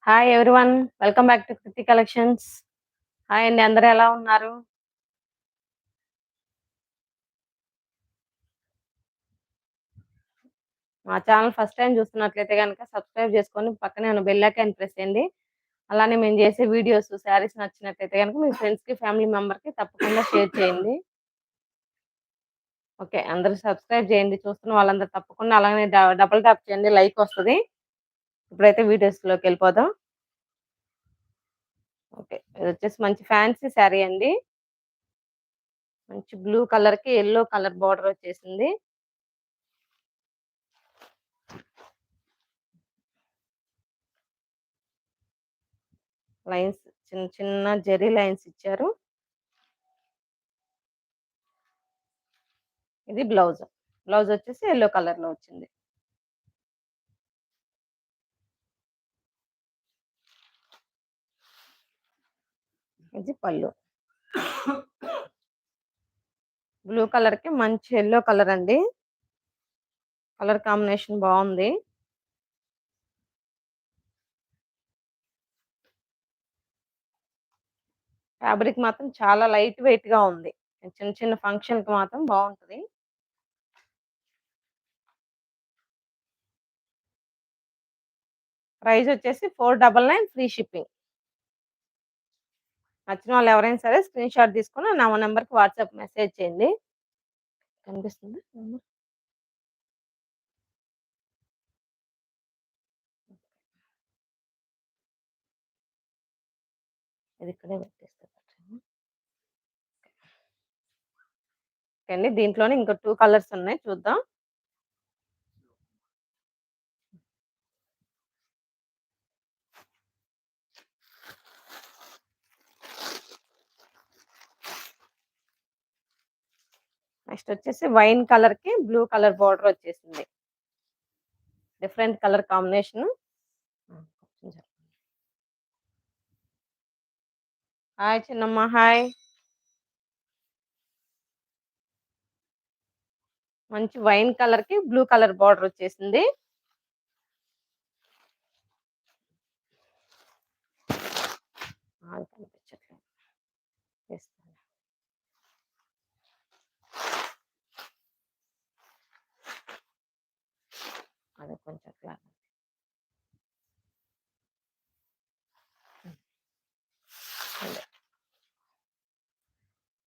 Hi everyone. Welcome back to Kriti collections. Hi అండి. అందరూ ఎలా ఉన్నారు? మా ఛానల్ ఫస్ట్ టైమ్ చూస్తున్నట్లయితే గనక సబ్స్క్రైబ్ చేసుకొని పక్కనే ఉన్న బెల్ ఐకాన్ ప్రెస్ చేయండి. అలానే మేము చేసే వీడియోస్, శారీస్ నచ్చినట్లయితే గనక మీ ఫ్రెండ్స్‌కి, ఫ్యామిలీ మెంబర్‌కి తప్పకుండా షేర్ చేయండి. ఓకే. అందరూ సబ్స్క్రైబ్ చేయండి. చూస్తున్న వాళ్ళందరూ తప్పకుండా అలానే డబుల్ ట్యాప్ చేయండి. లైక్ వస్తది. ఇప్పుడైతే వీడియోస్‌లోకెళ్ళిపోదాం. ఓకే. ఇదొచ్చేసి మంచి ఫ్యాన్సీ శారీ అండి. మంచి బ్లూ కలర్‌కి యెల్లో కలర్ బోర్డర్ వచ్చేసింది. లైన్స్ చిన్న చిన్న జెర్రీ లైన్స్ ఇచ్చారు. ఇది బ్లౌజ్. బ్లౌజ్ వచ్చేసి యెల్లో కలర్‌లో వచ్చింది. ఇది పళ్ళు. బ్లూ కలర్‌కి మంచి యెల్లో కలర్ అండి. కలర్ కాంబినేషన్ బావుంది. ఫ్యాబ్రిక్ మాత్రం చాలా లైట్ వెయిట్‌గా ఉంది. చిన్న చిన్న ఫంక్షన్‌కి మాత్రం బావుంటది. ప్రైస్ వచ్చేసి 499 ఫ్రీ షిప్పింగ్. నచ్చిన వాళ్ళు ఎవరైనా సరే స్క్రీన్ షాట్ తీసుకొని నా నంబర్‌కి వాట్సాప్ మెసేజ్ చేయండి. కనిపిస్తుందా నంబర్? ఇది ఇక్కడే పెట్టేస్తా. ఓకే అండి. దీంట్లోనే ఇంకో 2 కలర్స్ ఉన్నాయి చూద్దాం. నెక్స్ట్ వచ్చేసి వైన్ కలర్‌కి బ్లూ కలర్ బోర్డర్ వచ్చేసింది. Different colour combination. హాయ్ చిన్నమ్మ. హాయ్. మంచి వైన్ కలర్‌కి బ్లూ కలర్ బోర్డర్ వచ్చేసింది. కనిపించట్లేదు. తీస్తాను. అదే కొంచెం క్లారిటీ. అదే.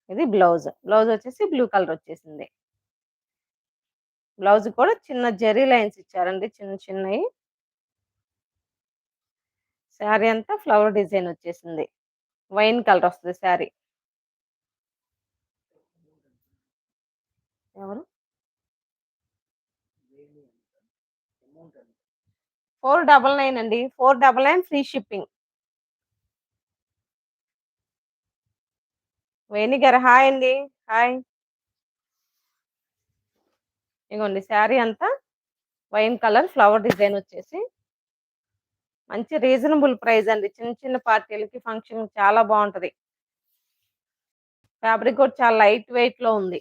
ఇది బ్లౌజ్. బ్లౌజ్ వచ్చేసి బ్లూ కలర్ వచ్చేసింది. బ్లౌజ్ కూడా చిన్న జెర్రీ లైన్స్ ఇచ్చారండి. చిన్న చిన్నయి. శారీ అంతా ఫ్లవర్ డిజైన్ వచ్చేసింది. వైన్ కలర్ వస్తది శారీ. ఎవరు? 499 అండి. 499 ఫ్రీ షిప్పింగ్. వేణి గారు హాయ్ అండి. హాయ్. ఇగోండి శారీ అంతా వైన్ కలర్ ఫ్లవర్ డిజైన్ వచ్చేసి మంచి రీజనబుల్ ప్రైస్ అండి. చిన్న చిన్న పార్టీలకి, ఫంక్షన్‌కి చాలా బావుంటది. ఫ్యాబ్రిక్ కూడా చాలా లైట్ వెయిట్‌లో ఉంది.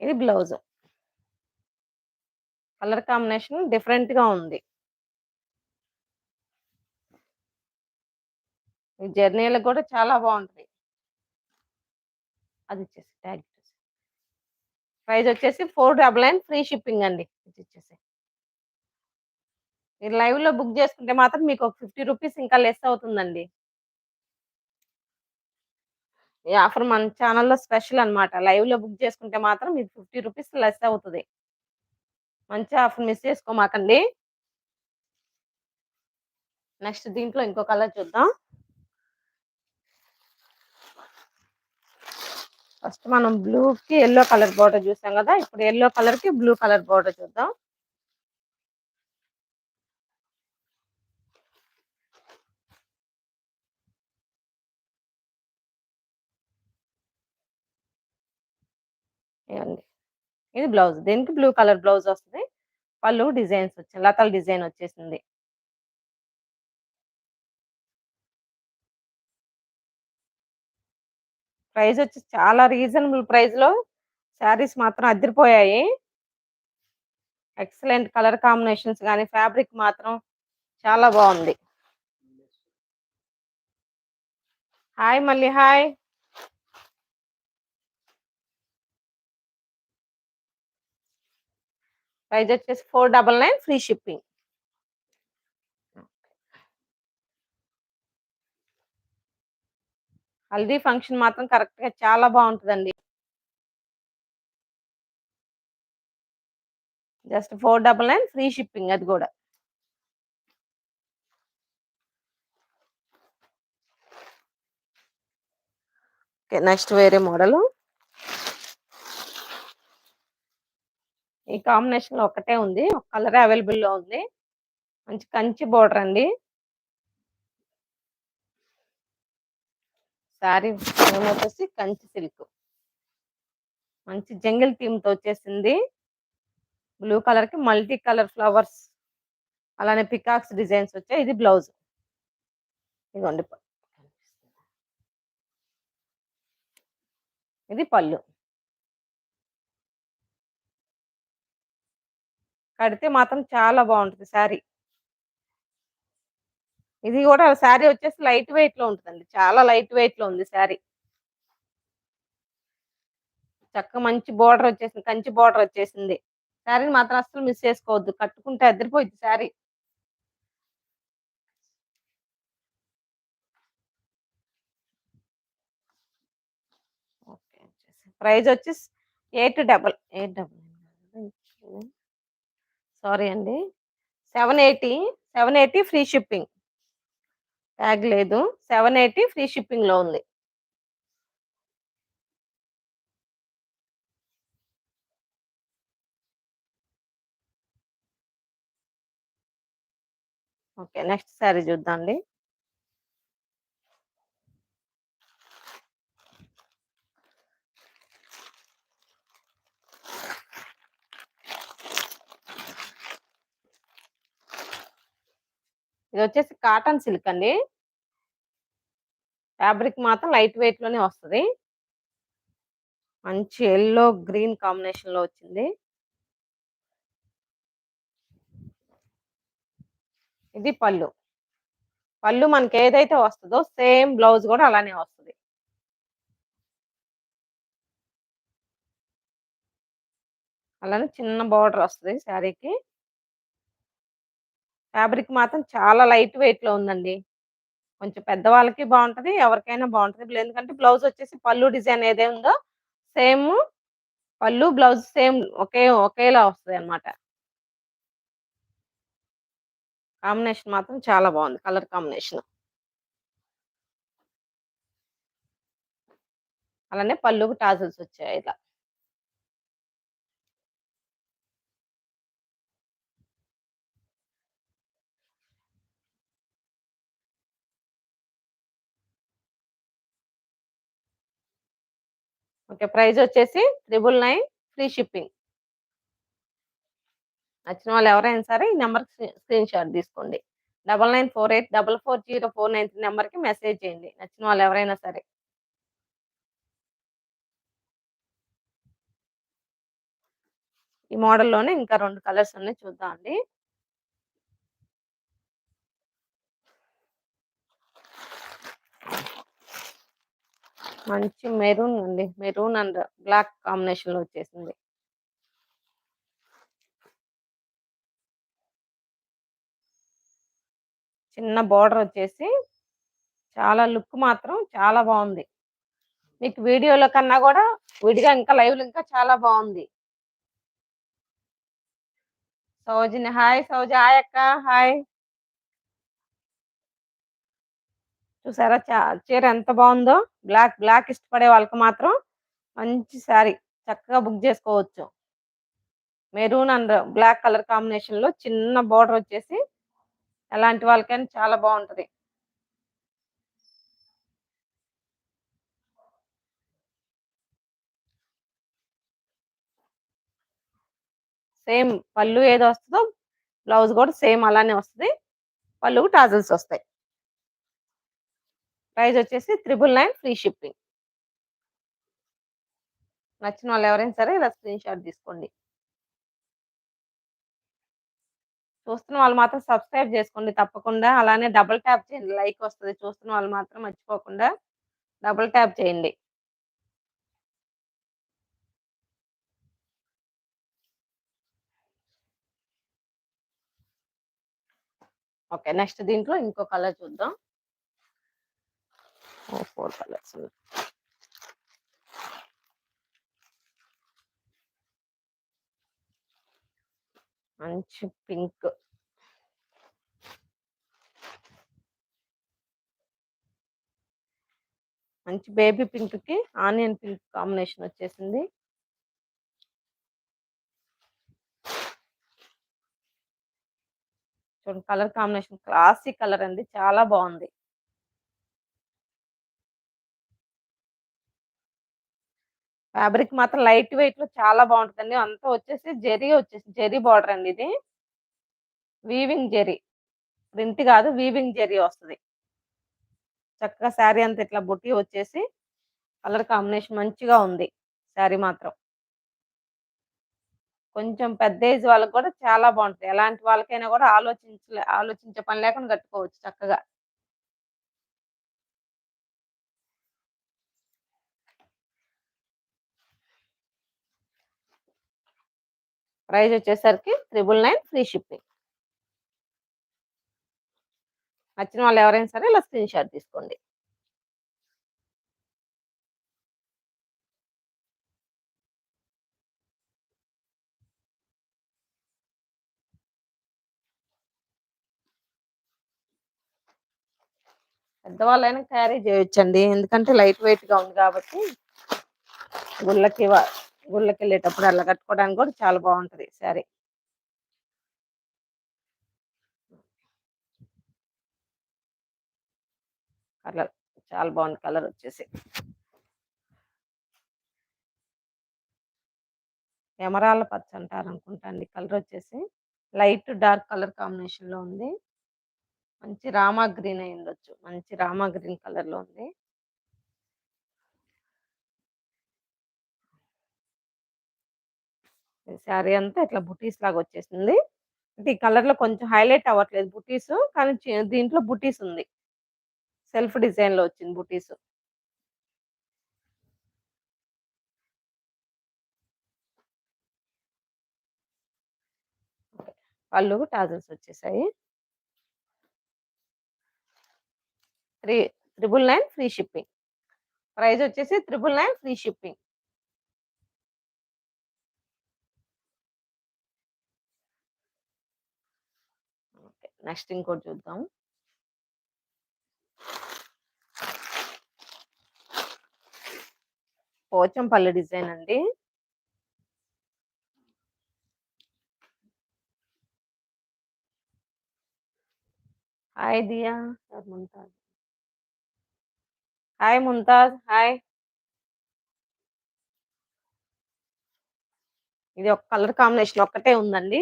ఇది బ్లౌజ్. కలర్ కాంబినేషన్ డిఫరెంట్‌గా ఉంది. ఈ జర్నీలకు కూడా చాలా బావుంటది. అది ఇచ్చేసి ట్యాగ్ ఇచ్చేసి. ప్రైస్ వచ్చేసి 499 ఫ్రీ షిప్పింగ్ అండి. ఇది ఇచ్చేసేయి. మీరు లైవ్‌లో బుక్ చేసుకుంటే మాత్రం మీకు ఒక 50 రూపీస్ ఇంకా లెస్ అవుతుందండి. ఈ ఆఫర్ మన ఛానెల్‌లో స్పెషల్ అన్నమాట. లైవ్‌లో బుక్ చేసుకుంటే మాత్రం మీకు 50 రూపీస్ లెస్ అవుతది. మంచి ఆఫర్ మిస్ చేసుకోమాకండి. నెక్స్ట్ దీంట్లో ఇంకో కలర్ చూద్దాం. ఫస్ట్ మనం బ్లూకి యెల్లో కలర్ బోర్డర్ చూసాం కదా! ఇప్పుడు యెల్లో కలర్‌కి బ్లూ కలర్ బోర్డర్ చూద్దాం. ఇగోండి. ఇది బ్లౌజ్. దీనికి బ్లూ కలర్ బ్లౌజ్ వస్తది. పళ్ళు డిజైన్స్ వచ్చాయి. లతల డిజైన్ వచ్చేసింది. ప్రైస్ వచ్చి చాలా రీజనబుల్ ప్రైస్ లో శారీస్ మాత్రం అదిరిపోయాయి. ఎక్సలెంట్ కలర్ కాంబినేషన్స్ కానీ ఫ్యాబ్రిక్ మాత్రం చాలా బాగుంది. హాయ్ మళ్ళీ హాయ్. ప్రైస్ వచ్చేసి 499 ఫ్రీ షిప్పింగ్. హల్దీ ఫంక్షన్ మాత్రం కరెక్ట్ గా చాలా బాగుంటుందండి. జస్ట్ 499 ఫ్రీ షిప్పింగ్ అది కూడా. నెక్స్ట్ వేరే మోడల్. ఈ కాంబినేషన్ లో ఒకటే ఉంది, ఒక కలర్ అవైలబుల్ లో ఉంది. మంచి కంచి బోర్డర్ అండి. శారీ వచ్చేసి కంచి సిల్క్, మంచి జంగిల్ థీమ్ తో వచ్చేసింది. బ్లూ కలర్ కి మల్టీ కలర్ ఫ్లవర్స్, అలానే పికాక్స్ డిజైన్స్ వచ్చాయి. ఇది బ్లౌజ్. ఇదిగోండి, ఇది పళ్ళు. కడితే మాత్రం చాలా బాగుంటుంది శారీ. ఇది కూడా శారీ వచ్చేసి లైట్ వెయిట్ లో ఉంటుందండి, చాలా లైట్ వెయిట్ లో ఉంది శారీ. చక్కగా మంచి బోర్డర్ వచ్చేసింది, కంచి బోర్డర్ వచ్చేసింది. శారీని మాత్రం అస్సలు మిస్ చేసుకోవద్దు, కట్టుకుంటే అదిరిపోయింది శారీ. ప్రైస్ వచ్చి 888, సారీ అండి, 780 ఫ్రీ షిప్పింగ్. ట్యాగ్ లేదు, 780 ఫ్రీ షిప్పింగ్ లో ఉంది. ఓకే, నెక్స్ట్ శారీ చూద్దాండి. ఇది వచ్చేసి కాటన్ సిల్క్ అండి. ఫ్యాబ్రిక్ మాత్రం లైట్ వెయిట్ లోనే వస్తుంది. మంచి ఎల్లో గ్రీన్ కాంబినేషన్ లో వచ్చింది. ఇది పళ్ళు. పళ్ళు మనకి ఏదైతే వస్తుందో సేమ్ బ్లౌజ్ కూడా అలానే వస్తుంది. అలానే చిన్న బార్డర్ వస్తుంది శారీకి. ఫ్యాబ్రిక్ మాత్రం చాలా లైట్ వెయిట్ లో ఉందండి. కొంచెం పెద్దవాళ్ళకి బాగుంటది, ఎవరికైనా బాగుంటది. ఎందుకంటే బ్లౌజ్ వచ్చేసి పళ్ళు డిజైన్ ఏదే ఉందో సేమ్ పళ్ళు బ్లౌజ్ సేమ్ ఒకేలా వస్తుంది అనమాట. కాంబినేషన్ మాత్రం చాలా బాగుంది, కలర్ కాంబినేషన్. అలానే పళ్ళుకు టాజల్స్ వచ్చాయి ఇలా. ఓకే, ప్రైస్ వచ్చేసి 999 ఫ్రీ షిప్పింగ్. నచ్చిన వాళ్ళు ఎవరైనా సరే ఈ నెంబర్ స్క్రీన్ షాట్ తీసుకోండి. 9948440493 నెంబర్కి మెసేజ్ చేయండి, నచ్చిన వాళ్ళు ఎవరైనా సరే. ఈ మోడల్లోనే ఇంకా 2 కలర్స్ ఉన్నాయి, చూద్దాం అండి. మంచి మెరూన్ అండి, మెరూన్ అండ్ బ్లాక్ కాంబినేషన్ లో వచ్చేసింది. చిన్న బార్డర్ వచ్చేసి చాలా లుక్ మాత్రం చాలా బాగుంది. మీకు వీడియోలో కన్నా కూడా విడిగా ఇంకా లైవ్ లో ఇంకా చాలా బాగుంది. సౌజన్య హాయ్, సౌజ హాయ్ అక్క హాయ్. చూసారా చీర ఎంత బాగుందో. బ్లాక్ ఇష్టపడే వాళ్ళకి మాత్రం మంచి శారీ, చక్కగా బుక్ చేసుకోవచ్చు. Maroon and black colour combination లో చిన్న బార్డర్ వచ్చేసి ఎలాంటి వాళ్ళకైనా చాలా బాగుంటది. సేమ్ పళ్ళు ఏదో వస్తుందో బ్లౌజ్ కూడా సేమ్ అలానే వస్తుంది. పళ్ళుకు టాజల్స్ వస్తాయి. ప్రైస్ వచ్చేసి 999 ఫ్రీ షిప్పింగ్. నచ్చిన వాళ్ళు ఎవరైనా సరే ఇలా స్క్రీన్ షాట్ తీసుకోండి. చూస్తున్న వాళ్ళు మాత్రం సబ్స్క్రైబ్ చేసుకోండి తప్పకుండా. అలానే డబుల్ ట్యాప్ చేయండి. లైక్ వస్తది. చూస్తున్న వాళ్ళు మాత్రం మర్చిపోకుండా డబుల్ ట్యాప్ చేయండి. ఓకే. నెక్స్ట్ దీంట్లో ఇంకో కలర్ చూద్దాం. ఓహ్! 4 కలర్స్. మంచి పింక్. మంచి బేబీ పింక్‌కి ఆనియన్ పింక్ కాంబినేషన్ వచ్చేసింది. చూడండి కలర్ కాంబినేషన్ క్లాసీ కలర్ అండి. చాలా బావుంది. ఫ్యాబ్రిక్ మాత్రం లైట్ వెయిట్‌లో చాలా బావుంటదండి. అంతా వచ్చేసి జెరీ బార్డర్ అండి ఇది. వీవింగ్ జెరీ. ప్రింట్ గాదు వీవింగ్ జెరీ వస్తది. చక్కగా శారీ అంతా ఇట్లా బుట్టి వచ్చేసి కలర్ కాంబినేషన్ మంచిగా ఉంది. శారీ మాత్రం. కొంచెం పెద్ద ఏజ్ వాళ్ళకి కూడా చాలా బావుంటది. ఎలాంటి వాళ్ళకైనా కూడా ఆలోచించే పని లేకుండా కట్టుకోవచ్చు చక్కగా. ప్రైస్ వచ్చేసరికి 999 ఫ్రీ షిప్పింగ్. నచ్చిన వాళ్ళు ఎవరైనా సరే ఇలా స్క్రీన్ షాట్ తీసుకోండి. పెద్దవాళ్ళైనా క్యారీ చేయొచ్చండి. ఎందుకంటే లైట్ వెయిట్‌గా ఉంది కాబట్టి గుళ్ళకి వ గుళ్ళకెళ్ళేటప్పుడు అలా కట్టుకోవడానికి కూడా చాలా బావుంటది శారీ. కలర్ చాలా బావుంది కలర్ వచ్చేసి. ఎమరాల్డ్ పచ్చ అంటారనుకుంటా అండి కలర్ వచ్చేసి. లైట్ డార్క్ కలర్ కాంబినేషన్‌లో ఉంది. మంచి రామా గ్రీన్ అయ్యుండొచ్చు. మంచి రామా గ్రీన్ కలర్‌లో ఉంది. ఈ శారీ అంతా ఇట్లా బుటీస్ లాగా వచ్చేసింది. అంటే ఈ కలర్‌లో కొంచెం హైలైట్ అవ్వట్లేదు బుటీసు. కానీ దీంట్లో బుటీస్ ఉంది. సెల్ఫ్ డిజైన్‌లో వచ్చింది బుటీసు. పళ్ళు టాజల్స్ వచ్చేసాయి. 999 ఫ్రీ షిప్పింగ్. ప్రైస్ వచ్చేసి 999 ఫ్రీ షిప్పింగ్. ఓకే. నెక్స్ట్ ఇంకోటి చూద్దాం. పోచంపల్లి డిజైన్ అండి. హాయ్ దియా. ముంతాజ్. హాయ్ ముంతాజ్. హాయ్. ఇది ఒక కలర్ కాంబినేషన్ ఒక్కటే ఉందండి.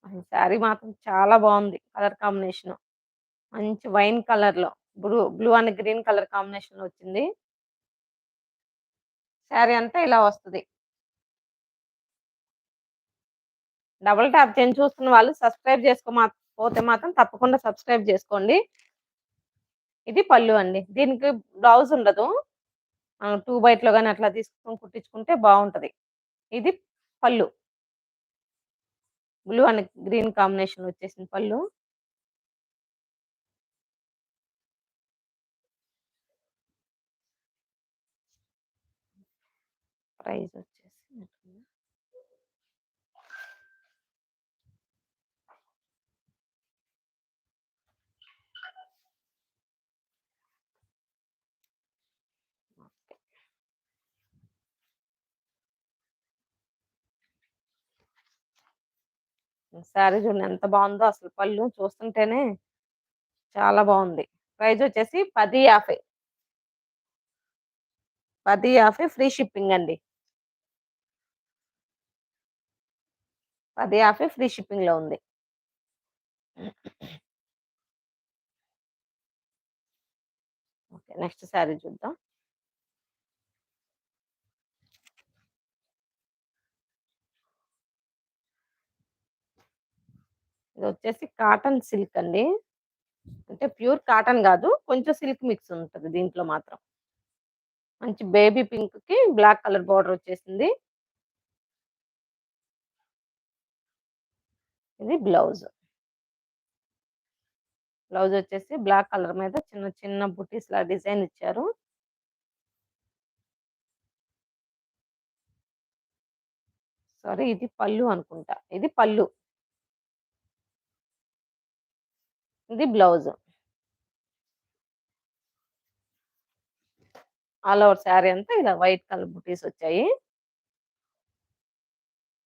అసలు శారీ మాత్రం చాలా బావుంది కలర్ కాంబినేషను. మంచి వైన్ కలర్‌లో బ్లూ అండ్ గ్రీన్ కలర్ కాంబినేషన్‌లో వచ్చింది. శారీ అంతా ఇలా వస్తది. డబుల్ ట్యాప్ చేయని చూస్తున్న వాళ్ళు సబ్స్క్రైబ్ పోతే మాత్రం తప్పకుండా సబ్స్క్రైబ్ చేసుకోండి. ఇది పళ్ళు అండి. దీనికి బ్లౌజ్ ఉండదు. 2 బైట్‌లో గాని అట్లా తీసుకొని కుట్టించుకుంటే బావుంటది. ఇది పళ్ళు. బ్లూ అండ్ గ్రీన్ కాంబినేషన్ వచ్చేసింది పళ్ళు. ప్రైస్ వచ్చేసి శారీ చూడండి ఎంత బావుందో అసలు పళ్ళు చూస్తుంటేనే చాలా బావుంది. ప్రైస్ వచ్చేసి 10.50. 10.50 ఫ్రీ షిప్పింగ్ అండి. 10.50 ఫ్రీ షిప్పింగ్‌లో ఉంది. ఓకే. నెక్స్ట్ శారీ చూద్దాం. ఇది వచ్చేసి కాటన్ సిల్క్ అండి. అంటే ప్యూర్ కాటన్ గాదు. కొంచెం సిల్క్ మిక్స్ ఉంటది దీంట్లో మాత్రం. మంచి బేబీ పింక్‌కి బ్లాక్ కలర్ బోర్డర్ వచ్చేసింది. ఇది బ్లౌజ్. బ్లౌజ్ వచ్చేసి బ్లాక్ కలర్ మీద చిన్న చిన్న బుటీస్‌లా డిజైన్ ఇచ్చారు. సారీ, ఇది పళ్ళు అనుకుంటా. ఇది పళ్ళు. ఇది బ్లౌజ్. ఆల్ ఓవర్ శారీ అంతా ఇలా వైట్ కలర్ బుటీస్ వచ్చాయి.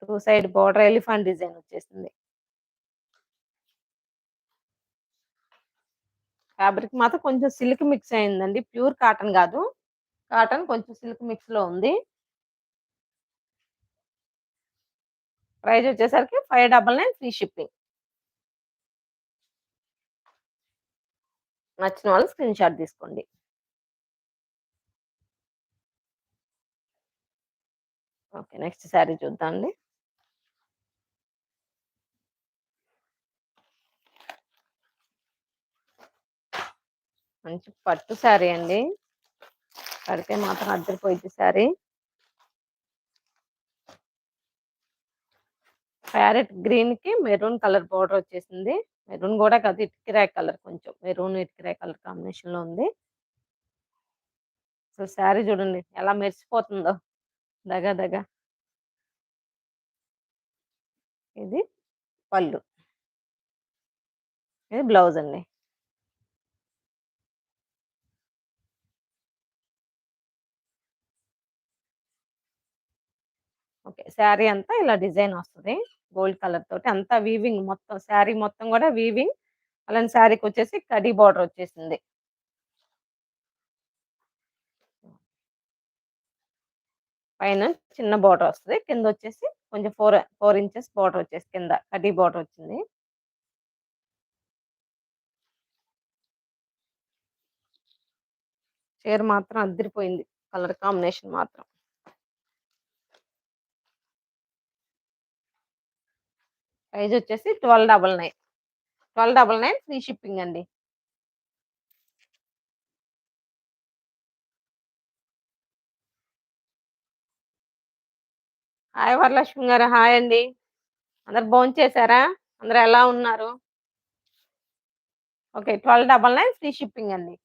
2 సైడ్ బోర్డర్ ఎలిఫెంట్ డిజైన్ వచ్చేసింది. ఫ్యాబ్రిక్ మాత్రం కొంచెం సిల్క్ మిక్స్ అయిందండి. ప్యూర్ కాటన్ గాదు. కాటన్ కొంచెం సిల్క్ మిక్స్‌లో ఉంది. ప్రైస్ వచ్చేసరికి 599 ఫ్రీ షిప్పింగ్. నచ్చిన వాళ్ళు స్క్రీన్ షాట్ తీసుకోండి. ఓకే. నెక్స్ట్ శారీ చూద్దాం అండి. మంచి పట్టు శారీ అండి. కడితే మాత్రం అద్దరిపోయిద్ది శారీ. ప్యారెట్ గ్రీన్‌కి మెరూన్ కలర్ బోర్డర్ వచ్చేసింది. మెరూన్ గూడా కాదు, ఇటుకరాయి కలర్, కొంచెం మెరూన్ ఇటుకరాయి కలర్ కాంబినేషన్‌లో ఉంది. అసలు శారీ చూడండి ఎలా మెరిసిపోతుందో దగ దగ. ఇది పళ్ళు. ఇది బ్లౌజ్ అండి. ఓకే. శారీ అంతా ఇలా డిజైన్ వస్తది. గోల్డ్ కలర్ తోటి అంతా వీవింగ్, మొత్తం శారీ మొత్తం గూడా వీవింగ్. అలానే శారీకొచ్చేసి కడీ బోర్డర్ వచ్చేసింది. పైన చిన్న బోర్డర్ వస్తది. కిందొచ్చేసి కొంచెం 4 ఇంచెస్ బోర్డర్ వచ్చేసి కింద కడ్డీ బోర్డర్ వచ్చింది. చీర మాత్రం అద్దిరిపోయింది. కలర్ కాంబినేషన్ మాత్రం. ప్రైస్ వచ్చేసి 1299. 1299 ఫ్రీ షిప్పింగ్ అండి. హాయ్ వరలక్ష్మి గారు. హాయ్ అండి. అందరు భోంచేసారా? అందరూ ఎలా ఉన్నారు? ఓకే. 1299 ఫ్రీ షిప్పింగ్ అండి.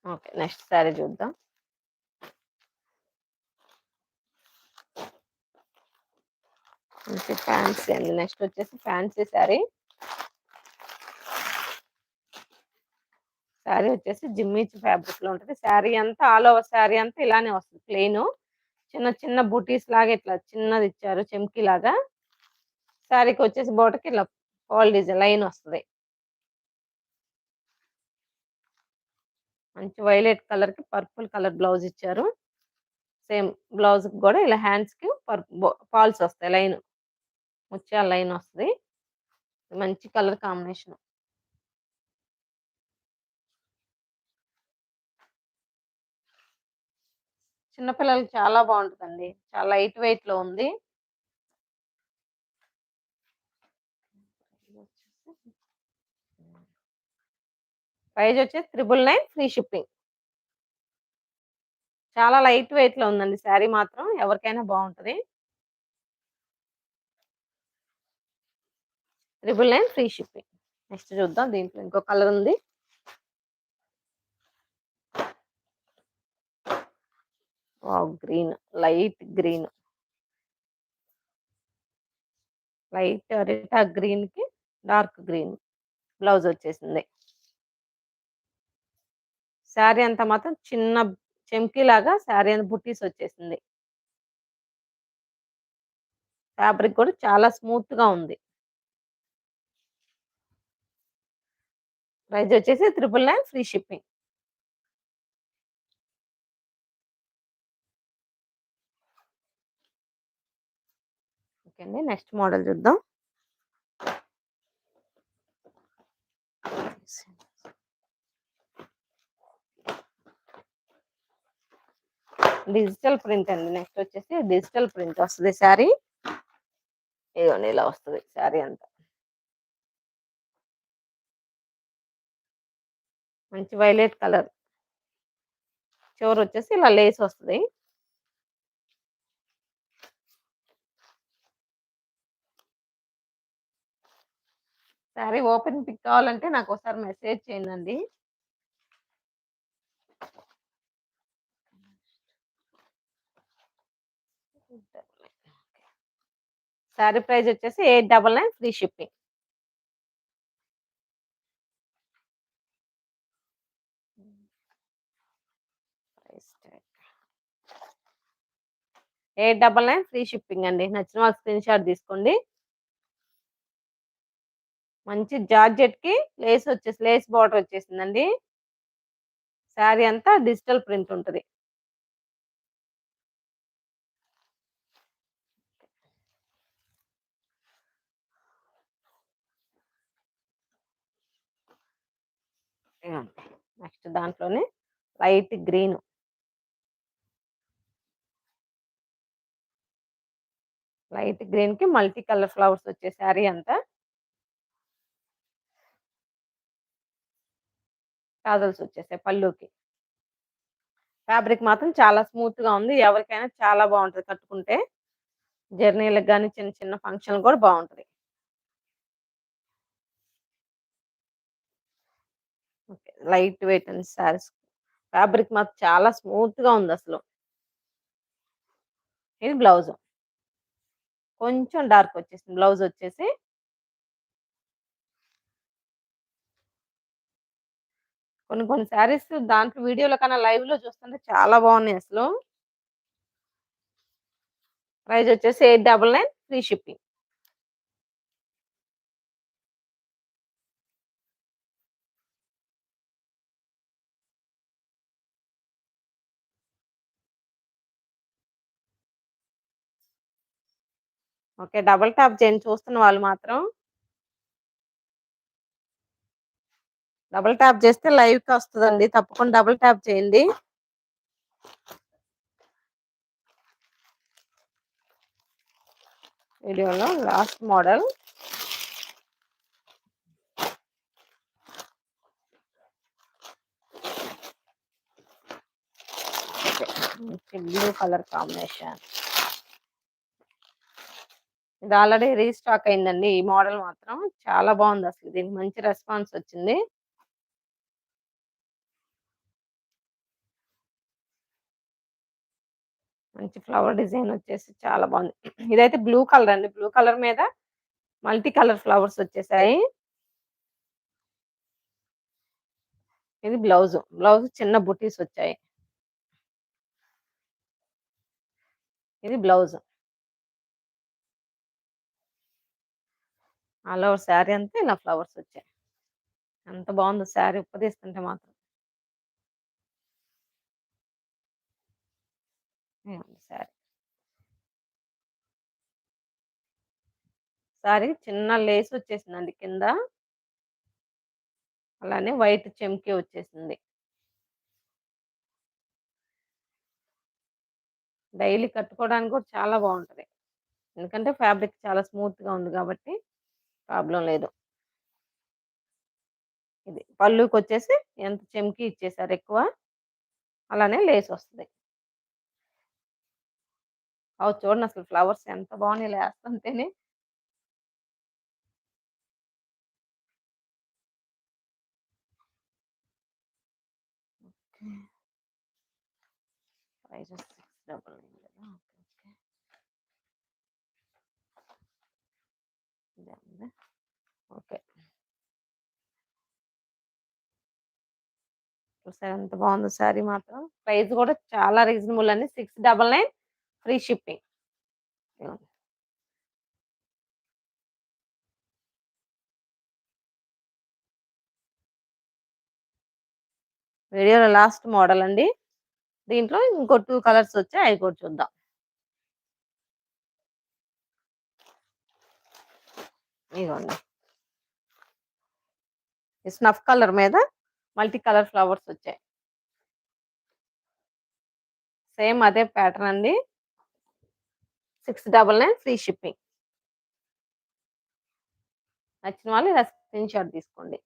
ఓకే. నెక్స్ట్ శారీ చూద్దాం. మంచి ఫ్యాన్సీ అండి. నెక్స్ట్ వచ్చేసి ఫ్యాన్సీ శారీ. శారీ వచ్చేసి జిమ్మిచ్ ఫ్యాబ్రిక్‌లో ఉంటది. శారీ అంతా ఆల్ ఓవర్ శారీ అంతా ఇలానే వస్తది ప్లెయిను. చిన్న చిన్న బూటీస్ లాగా ఇట్లా చిన్నదిచ్చారు చెమ్కీలాగా. శారీకొచ్చేసి బోర్డర్‌కి ఇలా ఫాల్ డిజైన్ లైన్ వస్తది. మంచి వైలెట్ కలర్‌కి పర్పుల్ కలర్ బ్లౌజ్ ఇచ్చారు. సేమ్ బ్లౌజ్‌కి గూడా ఇలా హ్యాండ్స్‌కి ఫాల్స్ వస్తాయి లైన్. ముత్యాల లైన్ వస్తది. మంచి కలర్ కాంబినేషన్. చిన్న పిల్లలకి చాలా బావుంటదండి. చాలా లైట్ వెయిట్‌లో ఉంది. ప్రైజ్ వచ్చేసి 999 ఫ్రీ షిప్పింగ్. చాలా లైట్ వెయిట్‌లో ఉందండి శారీ మాత్రం. ఎవరికైనా బావుంటది. 999 ఫ్రీ షిప్పింగ్. నెక్స్ట్ చూద్దాం. దీంట్లో ఇంకో కలర్ ఉంది. Wow! Green, light green. Light అరిటా గ్రీన్‌కి డార్క్ గ్రీన్ బ్లౌజ్ వచ్చేసింది. శారీ అంతా మాత్రం చిన్న చెమ్కీలాగా శారీ అంతా బుట్టీస్ వచ్చేసింది. ఫ్యాబ్రిక్ కూడా చాలా స్మూత్‌గా ఉంది. ప్రైజ్ వచ్చేసి 999 ఫ్రీ షిప్పింగ్. ఓకే అండి. నెక్స్ట్ మోడల్ చూద్దాం. డిజిటల్ ప్రింట్ అండి. నెక్స్ట్ వచ్చేసి డిజిటల్ ప్రింట్ వస్తది శారీ. ఇదిగోండి ఇలా వస్తది శారీ అంతా. మంచి వైలెట్ కలర్. చివరొచ్చేసి ఇలా లేస్ వస్తది. శారీ ఓపెన్ పిక్ కావాలంటే నాకోసారి మెసేజ్ చేయండండి. శారీ ప్రైస్ వచ్చేసి 899 free shipping. Price tag 899 free shipping అండి. నచ్చిన వాళ్ళు స్క్రీన్ షాట్ తీసుకోండి. మంచి జార్జెట్‌కి లేస్ బార్డర్ వచ్చేసిందండి. శారీ అంతా డిజిటల్ ప్రింట్ ఉంటది. నెక్స్ట్ దాంట్లోనే లైట్ గ్రీన్. లైట్ గ్రీన్ కి మల్టీ కలర్ ఫ్లవర్స్ వచ్చే శారీ అంతా. టాజల్స్ వచ్చేసాయి పళ్ళుకి. ఫ్యాబ్రిక్ మాత్రం చాలా స్మూత్ గా ఉంది. ఎవరికైనా చాలా బాగుంటది కట్టుకుంటే. జర్నీలకు గాని చిన్న చిన్న ఫంక్షన్ కూడా బాగుంటది. Okay. Light weight and saris. Fabric మాత్రం చాలా స్మూత్ గా ఉంది అసలు. ఇది బ్లౌజ్. కొంచెం డార్క్ వచ్చేసింది బ్లౌజ్ వచ్చేసి. కొన్ని కొన్ని శారీస్ దాంట్లో వీడియోలో కన్నా లైవ్ లో చూస్తుంటే చాలా బాగున్నాయి అసలు. ప్రైస్ వచ్చేసి 899 free shipping. Okay. Double tap చేయండి చూస్తున్న వాళ్ళు మాత్రం. డబుల్ ట్యాప్ చేస్తే లైవ్‌కి వస్తదండి. తప్పకుండా డబుల్ ట్యాప్ చేయండి. వీడియోలో last model. Blue colour combination. ఇది ఆల్రెడీ రీస్టాక్ అయిందండి. ఈ మోడల్ మాత్రం చాలా బాగుంది అసలు. దీనికి మంచి రెస్పాన్స్ వచ్చింది. మంచి ఫ్లవర్ డిజైన్ వచ్చేసి చాలా బాగుంది. ఇదైతే బ్లూ కలర్ అండి. బ్లూ కలర్ మీద మల్టీ కలర్ ఫ్లవర్స్ వచ్చేసాయి. ఇది బ్లౌజ్. బ్లౌజ్ చిన్న బుటీస్ వచ్చాయి. ఇది బ్లౌజ్. ఆల్ ఓవర్ శారీ అంతా ఇలా ఫ్లవర్స్ వచ్చాయి. ఎంత బాగుందో శారీ ఉప్పదీస్తుంటే మాత్రం. శారీ. శారీ చిన్న లేస్ వచ్చేసిందండి కింద. అలానే వైట్ చెమ్కీ వచ్చేసింది. డైలీ కట్టుకోవడానికి కూడా చాలా బాగుంటది. ఎందుకంటే ఫ్యాబ్రిక్ చాలా స్మూత్ గా ఉంది కాబట్టి ప్రాబ్లం లేదు. ఇది పళ్ళుకొచ్చేసి ఎంత చెమ్కీ ఇచ్చేసారు ఎక్కువ. అలానే లేస్ వస్తది. చూడండి అసలు ఫ్లవర్స్ ఎంత బాగున్నాయి లేస్తుంటేనే. ప్రైస్ 699 కదా. ఓకే. ఓకే. చూసారా ఎంత బాగుందో శారీ మాత్రం. ప్రైస్ కూడా చాలా రీజనబుల్ అండి. 699 ఫ్రీ షిప్పింగ్. వీడియోలో లాస్ట్ మోడల్ అండి. దీంట్లో ఇంకో 2 కలర్స్ వచ్చాయి. అవి కూడా చూద్దాం. ఇదిగోండి. ఈ స్నఫ్ కలర్ మీద మల్టీ కలర్ ఫ్లవర్స్ వచ్చాయి. సేమ్ అదే ప్యాటర్న్ అండి. 699 ఫ్రీ షిప్పింగ్. నచ్చిన వాళ్ళు ఇలా స్క్రీన్ షాట్ తీసుకోండి.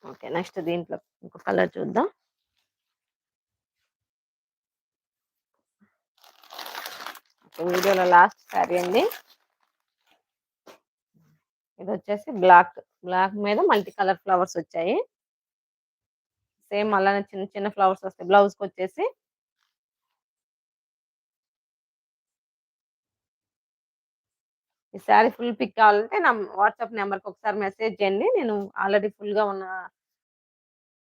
ఓకే. నెక్స్ట్ దీంట్లో ఇంకో కలర్ చూద్దాం. ఓకే. వీడియోలో లాస్ట్ శారీ అండి. ఇదొచ్చేసి బ్లాక్. బ్లాక్ మీద మల్టీ కలర్ ఫ్లవర్స్ వచ్చాయి. సేమ్ అలానే చిన్న చిన్న ఫ్లవర్స్ వస్తాయి. బ్లౌజ్‌కొచ్చేసి ఈ శారీ ఫుల్ పిక్ కావాలంటే నా వాట్సాప్ నంబర్‌కి ఒకసారి మెసేజ్ చేయండి. నేను ఆల్రెడీ ఫుల్‌గా ఉన్న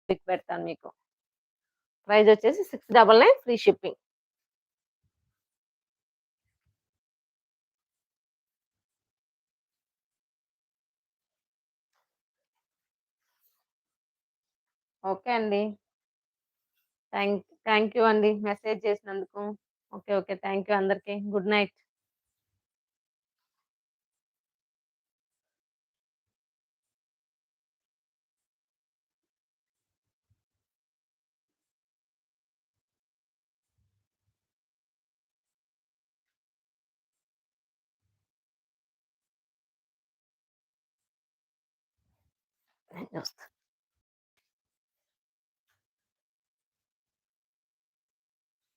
పిక్ పెడతాను మీకు. ప్రైస్ వచ్చేసి 699 ఫ్రీ షిప్పింగ్. ఓకే అండి. థాంక్ థాంక్ యూ అండి. మెసేజ్ చేసినందుకు. ఓకే. ఓకే. థాంక్ యూ అందరికి. Good night. నేను చూస్తా.